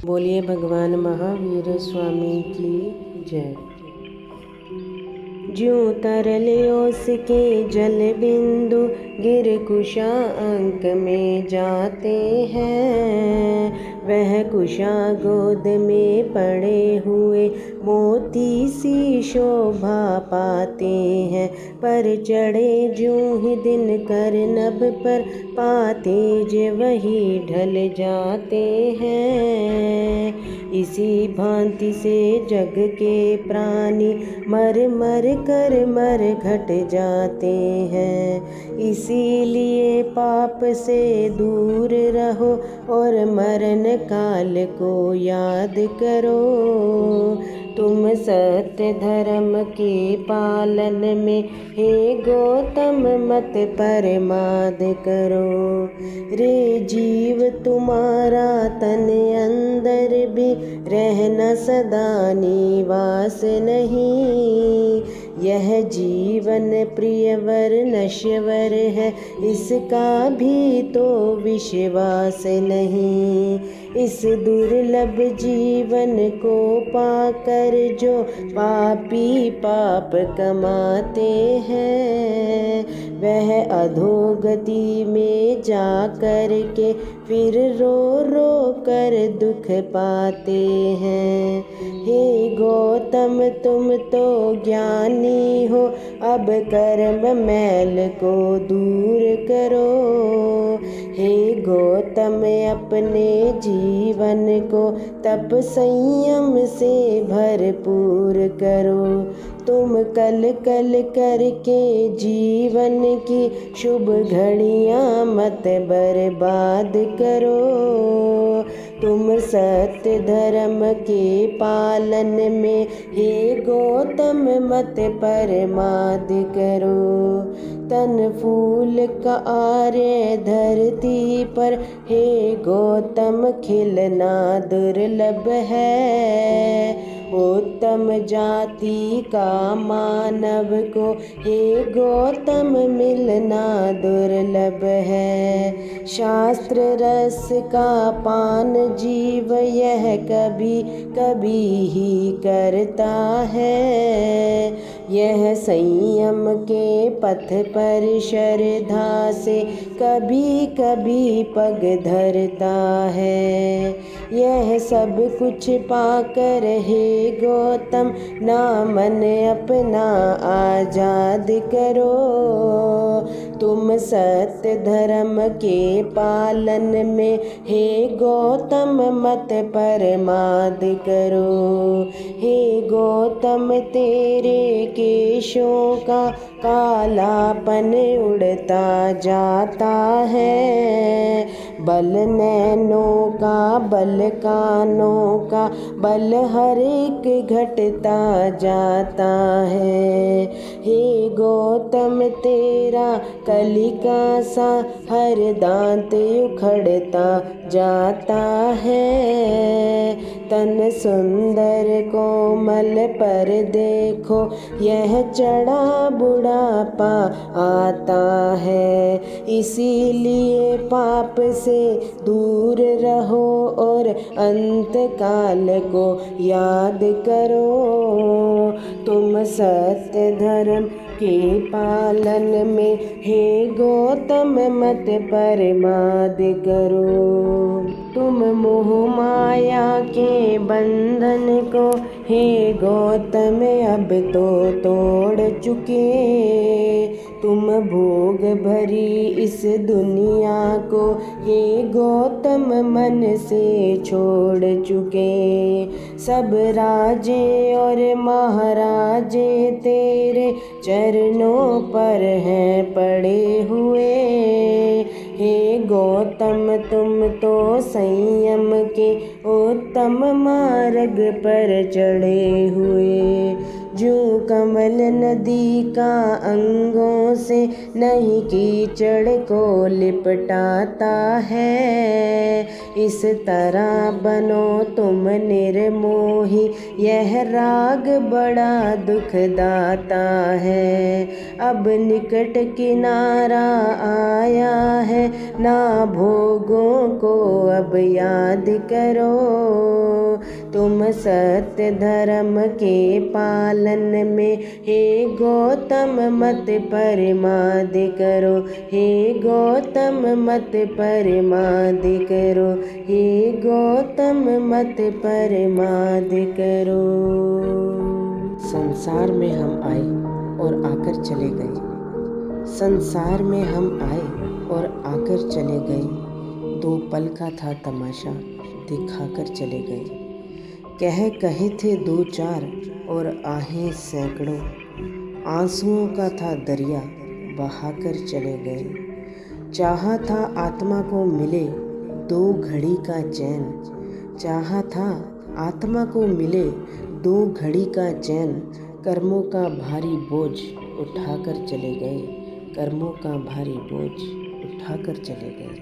बोलिए भगवान महावीर स्वामी की जय। ज्यों तरल ओस के जल बिंदु गिर कुशा अंक में जाते हैं, वह कुशा गोद में पड़े हुए मोती सी शोभा पाते हैं। पर चढ़े ज्यों ही दिन कर नभ पर पाते जे वही ढल जाते हैं। इसी भांति से जग के प्राणी मर मर कर मर घट जाते हैं। इसीलिए पाप से दूर रहो और मरण काल को याद करो। तुम सत्य धर्म के पालन में हे गौतम मत परमाद करो। रे जीव तुम्हारा तन अंदर भी रहना सदा निवास नहीं। यह जीवन प्रियवर नश्वर है, इसका भी तो विश्वास नहीं। इस दुर्लभ जीवन को पाकर जो पापी पाप कमाते हैं, वह अधोगति में जा कर के फिर रो रो कर दुख पाते हैं। हे गौतम तुम तो ज्ञानी हो, अब कर्म मैल को दूर करो। हे गौतम अपने जीवन को तप संयम से भरपूर करो। तुम कल कल करके जीवन की शुभ घड़ियाँ मत बर्बाद करो। तुम सत्य धर्म के पालन में हे गौतम मत परमाद करो। तन फूल का आर्य धरती पर हे गौतम खिलना दुर्लभ है। उत्तम जाति का मानव को हे गौतम मिलना दुर्लभ है। शास्त्र रस का पान जीव यह कभी कभी ही करता है। यह संयम के पथ पर श्रद्धा से कभी कभी पग धरता है। यह सब कुछ पाकर हे गौतम ना मन अपना आजाद करो। तुम सत्य धर्म के पालन में हे गौतम मत परमाद करो। हे गौतम तेरे केशों का कालापन उड़ता जाता है। बल नैनों का बल कानों का बल हर एक घटता जाता है। हे गौतम तेरा कलिका सा हर दांत उखड़ता जाता है। तन सुंदर कोमल पर देखो यह चढ़ा बुढ़ापा आता है। इसीलिए पाप से दूर रहो और अंत काल को याद करो। तुम सत्य धर्म के पालन में हे गौतम मत परमाद करो। तुम मोह माया के बंधन को हे गौतम अब तो तोड़ चुके। तुम भोग भरी इस दुनिया को हे गौतम मन से छोड़ चुके। सब राजे और महाराजे तेरे चरणों पर हैं पड़े हुए। हे गौतम तुम तो संयम के उत्तम मार्ग पर चढ़े हुए। जूं कमल नदी का अंगों से नहीं कीचड़ को लिपटाता है, इस तरह बनो तुम निर्मोही, यह राग बड़ा दुखदाता है। अब निकट किनारा आया है, ना भोगों को अब याद करो, तुम सत्य धर्म के पालन में हे गौतम मत परमाद करो, हे गौतम मत परमाद करो, हे गौतम मत परमाद करो। संसार में हम आए और आकर चले गए, संसार में हम आए और आकर चले गए, दो पल का था तमाशा दिखाकर चले गए। कहे थे दो चार और आहें सैकड़ों, आंसुओं का था दरिया बहाकर चले गए। चाहा था आत्मा को मिले दो घड़ी का चैन, चाहा था आत्मा को मिले दो घड़ी का चैन, कर्मों का भारी बोझ उठाकर चले गए, कर्मों का भारी बोझ उठाकर चले गए।